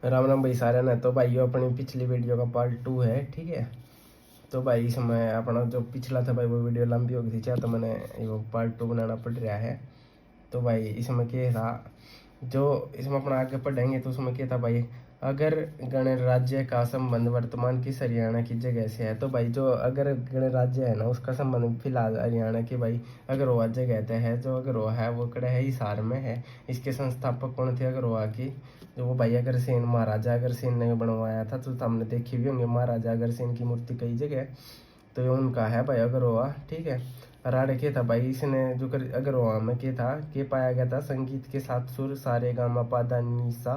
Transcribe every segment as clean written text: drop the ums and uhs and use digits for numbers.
राम राम भाई सारे ने। तो भाई अपनी पिछली वीडियो का पार्ट 2 है, ठीक है। तो भाई इसमें अपना जो पिछला था भाई वो वीडियो लंबी हो गई थी, चाहे तो मैंने वो पार्ट 2 बनाना पड़ रहा है। तो भाई इसमें क्या था, जो इसमें अपना आगे पढ़ेंगे तो उसमें क्या था भाई, अगर गणराज्य का संबंध वर्तमान किस हरियाणा की जगह से है। तो भाई जो अगर गणराज्य है ना उसका संबंध फिलहाल हरियाणा की भाई अगरवा जगह तय है। जो अगरवा है वो कड़ा है हिसार में है। इसके संस्थापक कौन थे अगरवा की, जो वो भाई अग्रसेन, महाराजा अग्रसेन ने बनवाया था। तो हमने देखी भी होंगे महाराजा अग्रसेन की मूर्ति कई जगह। तो ये उनका है भाई अगरवा, ठीक है। राड़े के था भाई इसने जो कर अगरवा में के था के पाया गया था संगीत के सात सुर सारे गामा पादा नीसा।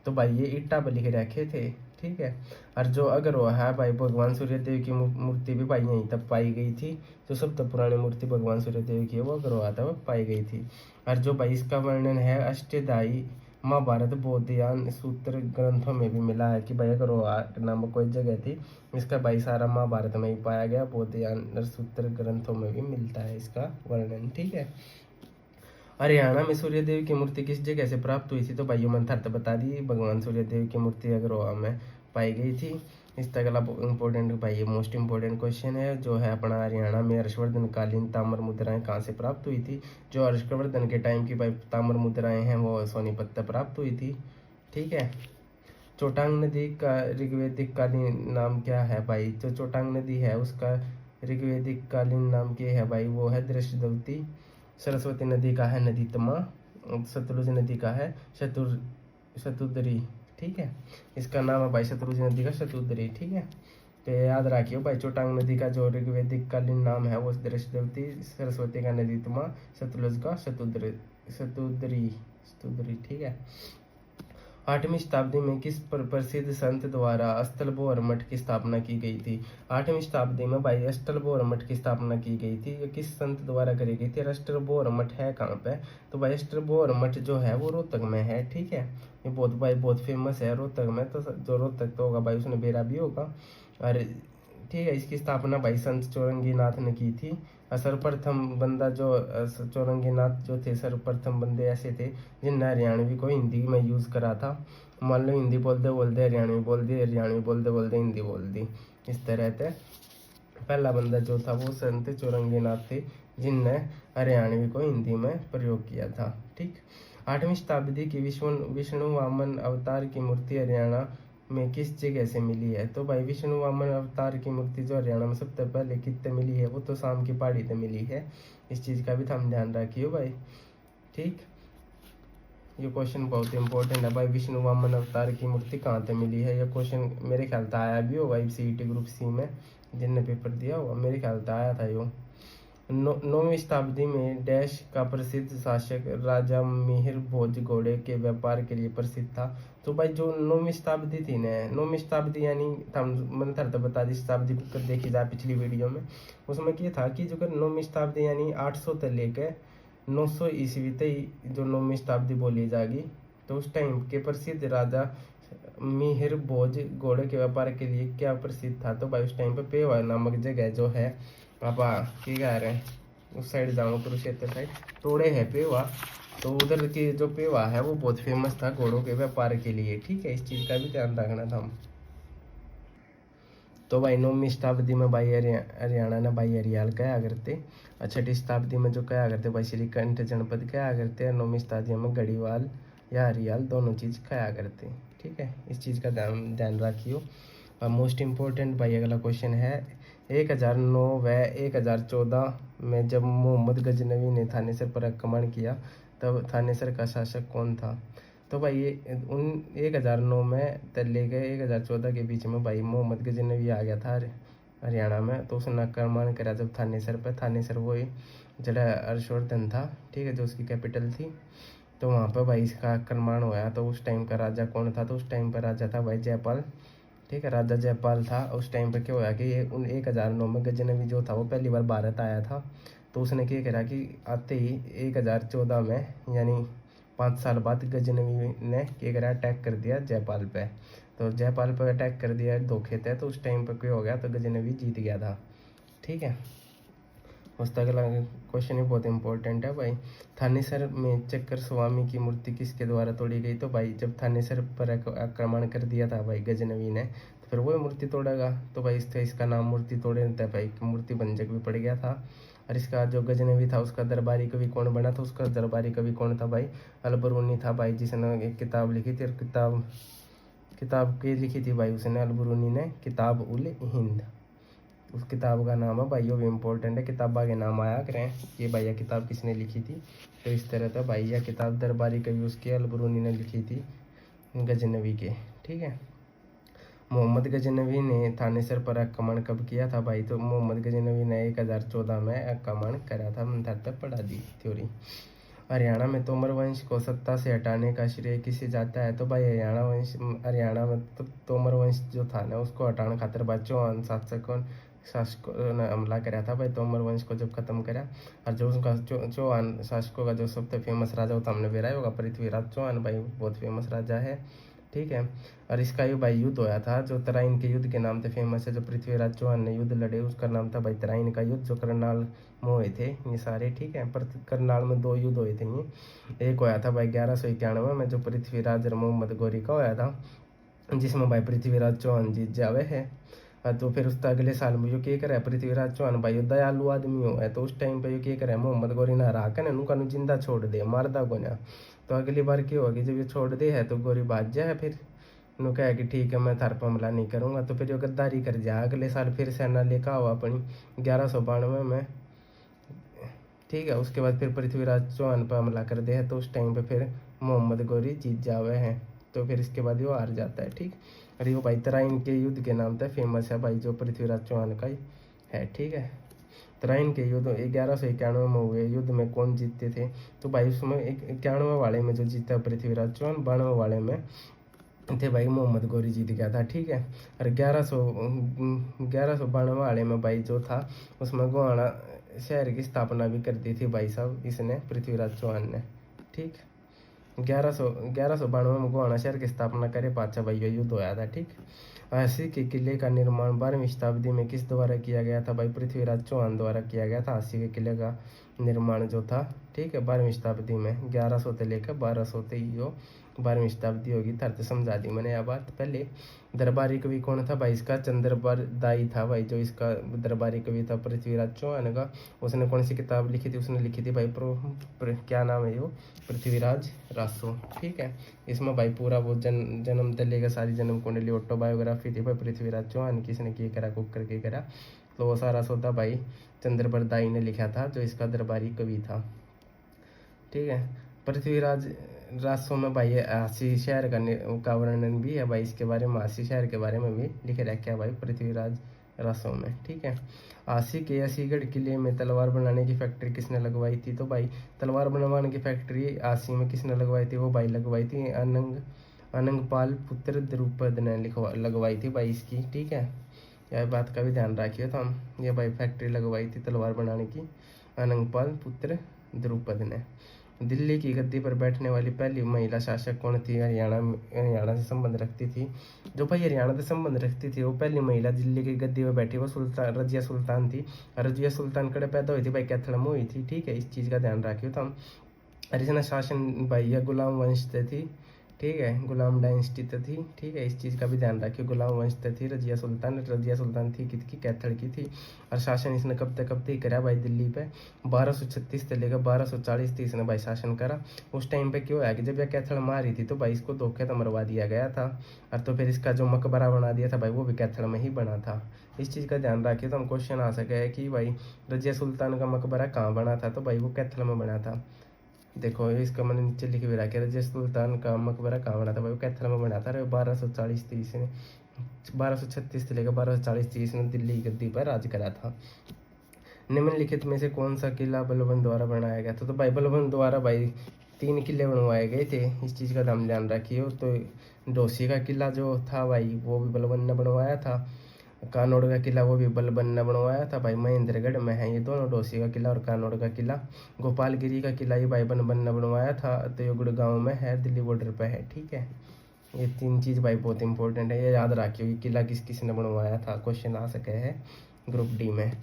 तो भाई ये ईटा पर लिखे रखे थे, ठीक है। और जो अगरवा है भाई भगवान सूर्यदेव की मूर्ति भी भाई यहीं तक पाई गई थी। जो सबसे पुरानी मूर्ति भगवान सूर्यदेव की है वो अगरवा था, वो पाई गई थी। और जो भाई इसका वर्णन है अष्टदायी महाभारत बौद्धयान सूत्र ग्रंथों में भी मिला है कि भाई अगरवा नामक कोई जगह थी। इसका भाई सारा महाभारत में ही पाया गया, बौद्धयान सूत्र ग्रंथों में भी मिलता है इसका वर्णन, ठीक है। हरियाणा में सूर्यदेव की मूर्ति किस जगह से प्राप्त हुई थी। तो भाई मंथर बता दी, भगवान सूर्यदेव की मूर्ति अगरवा में पाई गई थी। इस अगला इंपॉर्टेंट भाई मोस्ट इंपॉर्टेंट क्वेश्चन है जो है अपना, हरियाणा में हर्षवर्धन कालीन ताम्र मुद्राएं कहाँ से प्राप्त हुई थी। जो हर्षवर्धन के टाइम की भाई ताम्र मुद्राएं हैं वो सोनीपत से प्राप्त हुई थी, ठीक है। चोटांग नदी का ऋग्वेदिक कालीन नाम क्या है भाई। जो चोटांग नदी है उसका ऋग्वेदिक कालीन नाम क्या है भाई, वो है दृष्टवती। सरस्वती नदी का है नदीतमा। सतलुज नदी का है शतुद्री, ठीक है। इसका नाम है भाई शतलुज नदी का शतुद्री, ठीक है। तो याद रखियो भाई, चोटांग नदी का जो ऋग्वेदिक कालीन नाम है वो दृष्टवती, सरस्वती का नदीतमा, सतलुज का शतुद्री शतुद्री शतुद्री, ठीक है। 8वीं शताब्दी में किस प्रसिद्ध संत द्वारा अष्टलभोर मठ की स्थापना की गई थी। 8वीं शताब्दी में भाई अष्टलभोर मठ की स्थापना की गई थी। ये किस संत द्वारा करी गई थी। अष्टलभोर मठ है कहाँ पे। तो भाई अष्टलभोर मठ जो है वो रोहतक में है, ठीक है। ये बहुत फेमस है रोहतक में। तो जो रोहतक तो होगा भाई उसने बेरा भी होगा। और ठीक है, इसकी स्थापना भाई संत चौरंगी नाथ ने की थी। सर्वप्रथम बंदा जो चौरंगी नाथ जो थे, सर्वप्रथम बंदे ऐसे थे जिनने हरियाणवी को हिंदी में यूज़ करा था। मान लो हिंदी बोलते बोलते हरियाणवी बोल दी, हरियाणवी बोलते बोलते हिंदी बोल दी, इस तरह से पहला बंदा जो था वो संत चौरंगी नाथ थे जिनने हरियाणवी को हिंदी में प्रयोग किया था, ठीक। 8वीं शताब्दी की विष्णु वामन अवतार की मूर्ति हरियाणा में किस जगह से मिली है। तो भाई विष्णु वामन अवतार की मूर्ति जो हरियाणा में सबसे पहले कितने मिली है, वो तो शाम की पहाड़ी से मिली है। इस चीज़ का भी हम ध्यान रखियो भाई, ठीक। ये क्वेश्चन बहुत इंपॉर्टेंट है भाई, विष्णु वामन अवतार की मूर्ति कहाँ से मिली है। ये क्वेश्चन मेरे ख्याल से आया भी होगा सीईटी ग्रुप सी में, जिनने पेपर दिया होगा मेरे ख्याल से आया था यो। 9वीं शताब्दी में डैश का प्रसिद्ध शासक राजा मिहिर भोज घोड़े के व्यापार के लिए प्रसिद्ध था। तो भाई जो 9वीं शताब्दी थी ना, 9वीं शताब्दी यानी मैंने था बता दी शताब्दी को देखी जाए पिछली वीडियो में, उसमें क्या था कि जो 9वीं शताब्दी यानी 800 से लेकर 900 ईस्वी तक जो 9वीं शताब्दी बोली जाएगी। तो उस टाइम के प्रसिद्ध राजा मिहिर भोज घोड़े के व्यापार के लिए क्या प्रसिद्ध था। तो भाई उस टाइम पे पेवा नामक जगह जो है, पापा की कह रहे हैं उस साइड जाऊँ कुरुक्षेत्र साइड तोड़े है पेवा। तो उधर की जो पेवा है वो बहुत फेमस था घोड़ों के व्यापार के लिए, ठीक है। इस चीज़ का भी ध्यान रखना था हम। तो भाई 9वीं शताब्दी में भाई हरियाणा ने भाई हरियाल कहा करते। 6वीं शताब्दी में जो कहा करते भाई श्रीकंठ जनपद कहा करते हैं। 9वीं शताब्दी में गढ़ीवाल या हरियाल दोनों चीज़ खाया करते, ठीक है। इस चीज़ का ध्यान रखियो। और मोस्ट इम्पोर्टेंट भाई अगला क्वेश्चन है, 1009 व 1014 में जब मोहम्मद गजनवी ने थानेसर पर आक्रमण किया तब थानेसर का शासक कौन था। तो भाई ये उन 1009 में तक ले गए 1014 के बीच में भाई मोहम्मद गजनवी आ गया था हरियाणा में। तो उसने आक्रमण करा जब थानेसर पर। थानेसर वो जरा हर्षवर्धन था, ठीक है, जो उसकी कैपिटल थी। तो वहाँ पर भाई इसका आक्रमण हुआ। तो उस टाइम का राजा कौन था। तो उस टाइम पर राजा था भाई जयपाल, ठीक है, राजा जयपाल था। उस टाइम पे क्या हुआ कि ये उन 1009 में गजनवी जो था वो पहली बार भारत आया था। तो उसने क्या करा कि आते ही 1014 में यानी 5 साल बाद गजनवी ने क्या करा, अटैक कर दिया जयपाल पे। तो जयपाल पे अटैक कर दिया धोखे थे। तो उस टाइम पे क्या हो गया, तो गजनवी जीत गया था, ठीक है। उसका अगला क्वेश्चन ही बहुत इंपॉर्टेंट है भाई। थानेसर में चक्कर स्वामी की मूर्ति किसके द्वारा तोड़ी गई? तो भाई जब थानेसर पर आक्रमण कर दिया था भाई गजनवी ने, तो फिर वो मूर्ति तोड़ेगा। तो भाई इसका नाम मूर्ति तोड़े था भाई, मूर्ति भंजक भी पड़ गया था। और इसका जो गजनवी था उसका दरबारी कवि कौन बना था? उसका दरबारी कवि कौन था भाई? अलबरूनी था भाई, जिसने एक किताब लिखी थी। और किताब की लिखी थी भाई उसने, अलबरूनी ने, किताब उल हिंद। उस किताब का नाम है भाई, वो भी इम्पोर्टेंट है, किताबा के नाम आया करें कि भाई यह किताब किसने लिखी थी। तो इस तरह था भाई, यह किताब दरबारी कवि उसकी अलबरूनी ने लिखी थी गजनवी के। ठीक है। मोहम्मद गजनवी ने थानेसर पर आक्रमण कब किया था भाई? तो मोहम्मद गजनवी ने 1014 में आक्रमण करा था। मैंने तक पढ़ा दी थ्योरी। हरियाणा में तोमर वंश को सत्ता से हटाने का श्रेय किसे जाता है? तो भाई हरियाणा में तो तोमर वंश जो था ना, उसको हटाने खातिर भाई चौहान शासकों ने हमला कराया था भाई, तोमर वंश को जब खत्म करा। और जो उसका चौहान शासकों का जो सबसे फेमस राजा होता हमने बेरा होगा, पृथ्वीराज चौहान भाई, बहुत फेमस राजा है। ठीक है। और इसका ये भाई युद्ध होया था जो तराइन के युद्ध के नाम से फेमस है। जो पृथ्वीराज चौहान ने युद्ध लड़े उसका नाम था भाई तराइन का युद्ध, जो करनाल में हुए थे ये सारे। ठीक है। पर करनाल में 2 युद्ध हुए थे ये। एक होया था भाई 1191 में, जो पृथ्वीराज और मोहम्मद गौरी का होया था, जिसमें भाई पृथ्वीराज चौहान जीत जावे है। तो फिर उसका अगले साल में जो क्या करे पृथ्वीराज चौहान भाई दयालु आदमी हो है, तो उस टाइम पे जो क्या करे मोहम्मद गौरी ना हरा कर उनका जिंदा छोड़ दे, मारदा को ना। तो अगली बार क्या होगी, जब ये छोड़ दे है तो गौरी भाज जाए, फिर नु कहे कि ठीक है मैं थार पर हमला नहीं करूँगा। तो फिर जो गद्दारी कर जाए, अगले साल फिर सेना लेकर आओ अपनी 1192 में। ठीक है। उसके बाद फिर पृथ्वीराज चौहान पर हमला कर दे है, तो उस टाइम पे फिर मोहम्मद गौरी जीत जावे हैं। तो फिर इसके बाद वो हार जाता है। ठीक। और ये भाई तराइन के युद्ध के नाम से फेमस है भाई, जो पृथ्वीराज चौहान का ही है। ठीक है। तराइन के युद्ध 1191 में हुए युद्ध में कौन जीतते थे? तो भाई उसमें 91 वाले में जो जीता पृथ्वीराज चौहान, 92 वाले में थे भाई मोहम्मद गौरी जीत गया था। ठीक है। और 1192 वाले में भाई जो था उसमें गोहाना शहर की स्थापना भी कर दी थी भाई साहब इसने, पृथ्वीराज चौहान ने। ठीक। 1192 में गोहाना शहर की स्थापना करे पाचा भाई ये युद्ध होया था। ठीक। हांसी के किले का निर्माण 12वीं शताब्दी में किस द्वारा किया गया था भाई? पृथ्वीराज चौहान द्वारा किया गया था हांसी के किले का निर्माण जो था। ठीक है। 12वीं शताब्दी में 1100 से लेकर 1200 तक यो 12वीं शताब्दी होगी। तरत समझा दी मैंने यह बात पहले। दरबारी कवि कौन था भाई? इसका चंद्रबर दाई था भाई, जो इसका दरबारी कवि था पृथ्वीराज चौहान का। उसने कौन सी किताब लिखी थी? उसने लिखी थी भाई क्या नाम है वो, पृथ्वीराज रासो। ठीक है। इसमें भाई पूरा वो जन्म से लेकर सारी जन्म कुंडली ऑटोबायोग्राफी थी भाई पृथ्वीराज चौहान की, इसने किए करा कुक करके करा। तो वो सारा सौदा भाई चंद्रबर दाई ने लिखा था, जो इसका दरबारी कवि था। ठीक है। पृथ्वीराज रासो में भाई हांसी शहर का वर्णन भी है भाई, इसके बारे में हांसी शहर के बारे में भी लिखे रखा है भाई पृथ्वीराज रासो में। ठीक है। हांसी के असीगढ़ किले में तलवार बनाने की फैक्ट्री किसने लगवाई थी? तो भाई तलवार बनवाने की फैक्ट्री हांसी में किसने लगवाई थी? वो भाई लगवाई थी अनंगपाल पुत्र द्रुपद ने लगवाई थी भाई इसकी। ठीक है। यह बात का भी ध्यान रखिए। तो हम ये भाई फैक्ट्री लगवाई थी तलवार बनाने की अनंगपाल पुत्र द्रुपद ने। दिल्ली की गद्दी पर बैठने वाली पहली महिला शासक कौन थी? हरियाणा से संबंध रखती थी। जो भाई हरियाणा से संबंध रखती थी वो पहली महिला दिल्ली की गद्दी पर बैठी, वो सुल्तान रजिया सुल्तान थी। रजिया सुल्तान कड़े पैदा हुई थी भाई, कैथल में हुई थी। ठीक है। इस चीज़ का ध्यान रखियो। तो हम हरियाणा शासन भाई यह गुलाम वंश से थी। ठीक है। गुलाम डायनेस्टी तो थी। ठीक है। इस चीज़ का भी ध्यान रखियो। गुलाम वंश तो थी रजिया सुल्तान थी किसकी? कैथल की थी। और शासन इसने कब तक ही करा भाई दिल्ली पे? 1236 से लेकर 1240 तक इसने भाई शासन करा। उस टाइम पे क्यों है कि जब यह कैथल मारी थी तो भाई इसको धोखे तो मरवा दिया गया था। और तो फिर इसका जो मकबरा बना दिया था भाई वो भी कैथल में ही बना था। इस चीज़ का ध्यान रखिए। तो हम क्वेश्चन आ सके है कि भाई रजिया सुल्तान का मकबरा कहाँ बना था? तो भाई वो कैथल में बना था। देखो इसका मैंने नीचे लिख भी रखा है, रजिया सुल्तान का मकबरा कहाँ बना था भाई? वो कैथल में बना था। 1236 से लेकर 1240 ने दिल्ली गद्दी पर राज करा था। निम्नलिखित में से कौन सा किला बलबन द्वारा बनाया गया था? तो भाई बलबन द्वारा भाई 3 किले बनवाए गए थे। इस चीज़ का ध्यान रखिए। तो डोसी का किला जो था भाई वो भी बलबन ने बनवाया था। कानौड़ का किला वो भी बलबन ने बनवाया था भाई, महेंद्रगढ़ में है ये दोनों, डोसी का किला और कानौड़ का किला। गोपालगिरी का किला ये भाई बलबन ने बनवाया था, तो ये गुड़गांव में है, दिल्ली बॉर्डर पे है। ठीक है। ये 3 चीज़ भाई बहुत इंपॉर्टेंट है, ये याद रखिए। ये किला किस किस ने बनवाया था, क्वेश्चन आ सके है ग्रुप डी में।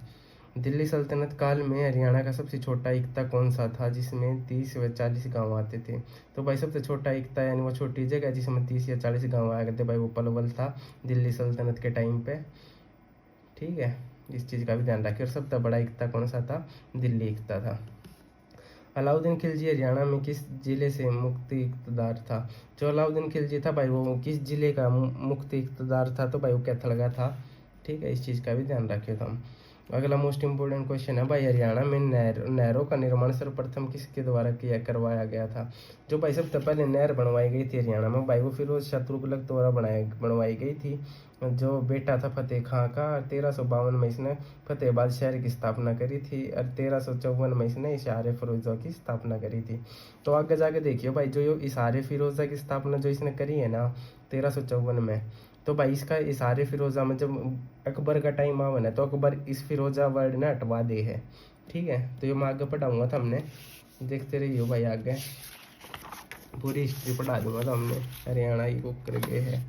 दिल्ली सल्तनत काल में हरियाणा का सबसे छोटा इक्ता कौन सा था जिसमें 30 व 40 गांव आते थे? तो भाई सबसे छोटा इक्ता यानी वो छोटी जगह जिसमें 30 या 40 गांव आए करते भाई, वो पलवल था दिल्ली सल्तनत के टाइम पे। ठीक है, इस चीज़ का भी ध्यान रखिए। और सबसे बड़ा इक्ता कौन सा था? दिल्ली इक्ता था। अलाउद्दीन खिलजी हरियाणा में किस जिले से मुक्ति इक़्तिदार था? जो अलाउद्दीन खिलजी था भाई, वो किस जिले का मुक्ति इक़्तिदार था? तो भाई वो कैथलगा था। ठीक है, इस चीज़ का भी ध्यान रखिए हम। अगला मोस्ट इंपोर्टेंट क्वेश्चन है भाई, हरियाणा में नहरों का निर्माण सर्वप्रथम किसके द्वारा करवाया गया था? जो भाई सबसे पहले नहर बनवाई गई थी हरियाणा में भाई, वो फिरोज शाह तुगलक द्वारा बनवाई गई थी। जो बेटा था फतेह खां का, 1352 में इसने फतेहाबाद शहर की स्थापना करी थी और 1354 में इसने इशारे फिरोजा की स्थापना करी थी। तो आगे जाके देखिए भाई, जो इशारे फिरोजा की स्थापना जो इसने करी है ना 1354 में, तो भाई इसका इशारे फिरोजा में जब अकबर का टाइम आवा ना, तो अकबर इस फिरोजा वर्ड ना हटवा दे है। ठीक है, तो ये मैं आगे पढ़ाऊंगा था हमने, देखते रहिए भाई, आगे पूरी हिस्ट्री पढ़ा दूंगा था हमने। हरियाणा ही बुक कर गए है।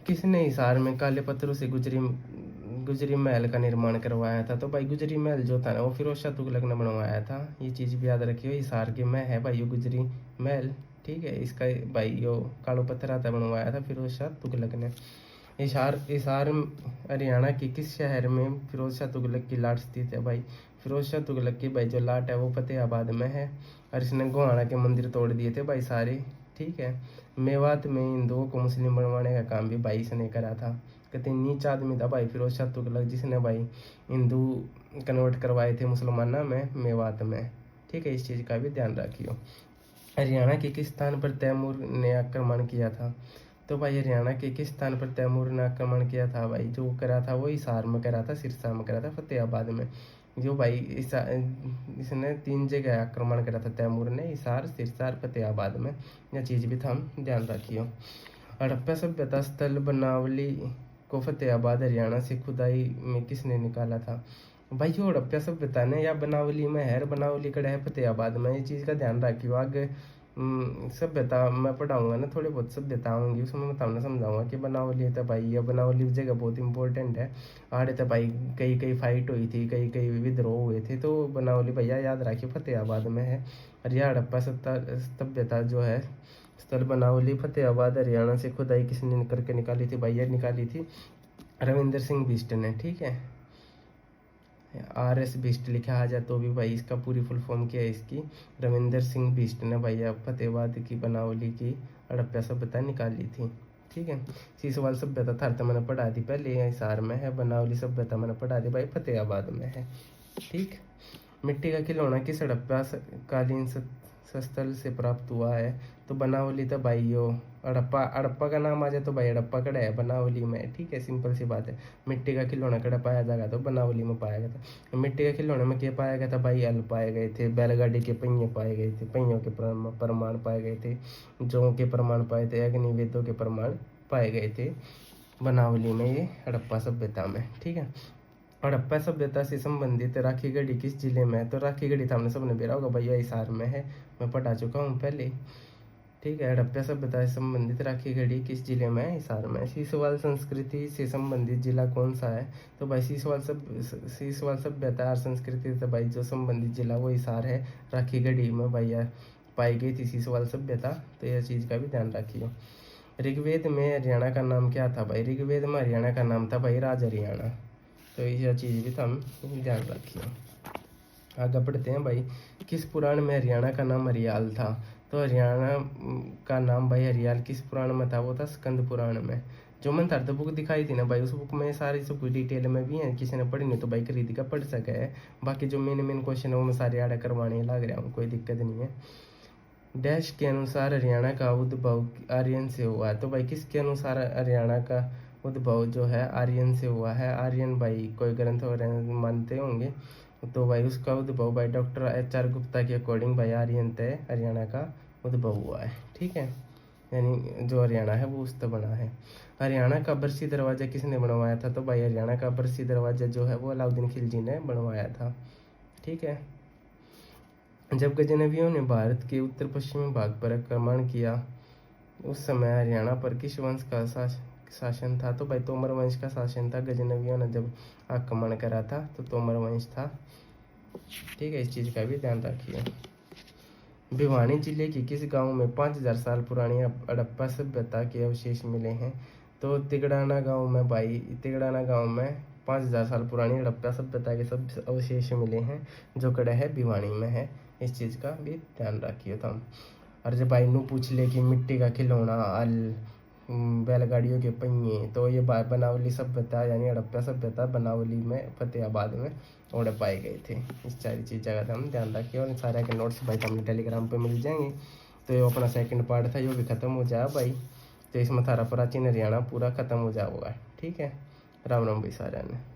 किसने हिसार में काले पत्थरों से गुजरी महल का निर्माण करवाया था? तो भाई गुजरी महल जो था ना, वो फिरोज शाह तुगलक ने बनवाया था। ये चीज़ भी याद रखियो, हिसार के में है भाई ये गुजरी महल। ठीक है, इसका भाई यो कालो पत्थर आता बनवाया था फिरोज शाह तुगलक ने। हिसार हिसार हरियाणा के किस शहर में फिरोज शाह तुगलक की लाट स्थित है? भाई फिरोज शाह तुगलक की भाई जो लाट है वो फतेहाबाद में है। और इसने गोहाना के मंदिर तोड़ दिए थे भाई सारे। ठीक है, मेवात में हिंदुओं को मुस्लिम बनवाने का काम भी भाई इसने करा था। कहते नीचा आदमी था भाई फिरोज शाह तुगलक, जिसने भाई हिंदू कन्वर्ट करवाए थे मुसलमाना में मेवात में। ठीक है, इस चीज़ का भी ध्यान रखियो। हरियाणा के किस स्थान पर तैमूर ने आक्रमण किया था? तो भाई हरियाणा के किस स्थान पर तैमूर ने आक्रमण किया था? भाई जो करा था वो हिसार में करा था, सिरसा में करा था, फतेहाबाद में। जो भाई इसने 3 जगह आक्रमण करा था तैमूर ने, हिसार, सिरसा और फतेहाबाद में। यह चीज़ भी था, ध्यान रखियो। हड़प्पा सभ्यता स्थल बनावली को फतेहाबाद हरियाणा से खुदाई में किसने निकाला था? भाई जो हड़प्पा सभ्यता ने या बनावली में है, बनावली कड़ा है फतेहाबाद में। ये चीज़ का ध्यान रखियो। आगे सभ्यता मैं पढ़ाऊंगा ना, थोड़ी बहुत सभ्यता होंगी उसमें मैं તમને समझाऊंगा कि बनावली है। तो भाई ये बनावली जगह बहुत इंपॉर्टेंट है। आड़े तो भाई कई कई फाइट हुई थी, कई कई विद्रोह हुए थे, तो बनावली भैया याद रखिए फतेहाबाद में है। और यह हड़प्पा सभ्यता जो है स्थल बनावली फतेहाबाद हरियाणा से खुदाई किसने करके निकाली थी? भाई ये निकाली थी रविंदर सिंह बिष्ट ने। ठीक है, RS बिष्ट लिखा आ जाए तो भी भाई इसका पूरी फुल फॉर्म क्या है इसकी, रविंदर सिंह बिष्ट ने भैया फतेहाबाद की बनावली की हड़प्पा सभ्यता निकाली थी। ठीक है, सीसवाल सभ्यता था तो मैंने पढ़ा दी पहले, हिसार में है। बनावली सभ्यता मैंने पढ़ा दी भाई फतेहाबाद में है। ठीक, मिट्टी का खिलौना किस हड़प्पा कालीन स्थल से प्राप्त हुआ है? तो बनावली तो भाई यो हड़प्पा, हड़प्पा का नाम आ जाए तो भाई हड़प्पा कड़ा है बनावली में। ठीक है, सिंपल सी बात है। मिट्टी का खिलौना कड़ा पाया जाएगा तो बनावली में पाया गया था। मिट्टी के खिलौने में क्या पाया गया था? भाई हल पाए गए थे, बैलगाड़ी के पहिए पाए गए थे, पहियों के प्रमाण पाए गए थे, जौ के प्रमाण पाए थे, अग्निवेदों के प्रमाण पाए गए थे बनावली में, ये हड़प्पा सभ्यता में। ठीक है, हड़प्पा सभ्यता से संबंधित राखीगढ़ी किस जिले में है? तो राखीगढ़ी तो हमने सबने बेरा होगा भैया हिसार में है, मैं पढ़ा चुका हूँ पहले। ठीक है, हड़प्पा सभ्यता से संबंधित राखीगढ़ी किस जिले में है? हिसार में। सीसवाल संस्कृति से संबंधित जिला कौन सा है? तो भाई सीसवाल सभ्यता और संस्कृति से भाई जो संबंधित जिला वो हिसार है। राखीगढ़ी में भैया पाई गई थी सीसवाल सभ्यता, तो यह चीज़ का भी ध्यान रखियो। ऋग्वेद में हरियाणा का नाम क्या था? भाई ऋग्वेद में हरियाणा का नाम था भाई राज हरियाणा। तो यह चीज़ भी हम ध्यान रखिए। आगे बढ़ते हैं भाई, किस पुराण में हरियाणा का नाम हरियाल था? तो हरियाणा का नाम भाई हरियाल किस पुराण में था? वो था स्कंद पुराण में। जो मैंने थारते बुक दिखाई थी ना भाई, उस बुक में सारी सब कुछ डिटेल में भी है, किसी ने पढ़ी नहीं तो भाई खरीद का पढ़ सके है। बाकी जो मेन क्वेश्चन है वो मैं सारे आड़ा करवाने लग रहा हूँ, कोई दिक्कत नहीं है। डैश के अनुसार हरियाणा का उद्भव आर्यन से हुआ है? तो भाई किसके अनुसार हरियाणा का उद्भव जो है आर्यन से हुआ है? आर्यन भाई कोई ग्रंथ वगैरह मानते होंगे, तो भाई उसका उद्भव भाई डॉक्टर HR गुप्ता के अकॉर्डिंग भाई आर्यन से हरियाणा का उद्भव हुआ है। ठीक है, यानी जो हरियाणा है वो उससे बना है। हरियाणा का बरसी दरवाजा किसने बनवाया था? तो भाई हरियाणा का बरसी दरवाजा जो है वो अलाउद्दीन खिलजी ने बनवाया था। ठीक है, जब गजनवियों ने भारत के उत्तर पश्चिमी भाग पर आक्रमण किया उस समय हरियाणा पर किस वंश का शासन था। तो भाई तोमर वंश का शासन था, गजनवियों ने जब आक्रमण करा था तो तोमर वंश था, ठीक है। इस चीज़ का भी ध्यान रखिए। भिवानी जिले के किस गांव में 5000 साल पुरानी हड़प्पा सभ्यता के अवशेष मिले हैं? तो तिगड़ाना गांव में भाई, तिगड़ाना गांव में 5000 साल पुरानी हड़प्पा सभ्यता के सब अवशेष मिले हैं, जो कड़ा है भिवानी में है। इस चीज़ का भी ध्यान रखिए तुम। और जब भाई नू पूछ ले कि मिट्टी का खिलौना, बैलगाड़ियों के पहिए, तो ये बनावली सभ्यता यानी हड़प्पा सभ्यता बनावली में फतेहाबाद में ओढ़ पाए गए थे। इस सारी चीज़ का हम ध्यान रखिए। और इन सारे के नोट्स भाई हमें टेलीग्राम पे मिल जाएंगे। तो ये अपना सेकंड पार्ट था, ये भी ख़त्म हो जाए भाई। तो इसमें थारा प्राचीन हरियाणा पूरा ख़त्म हो जाएगा, ठीक है। राम राम भाई सारे ने।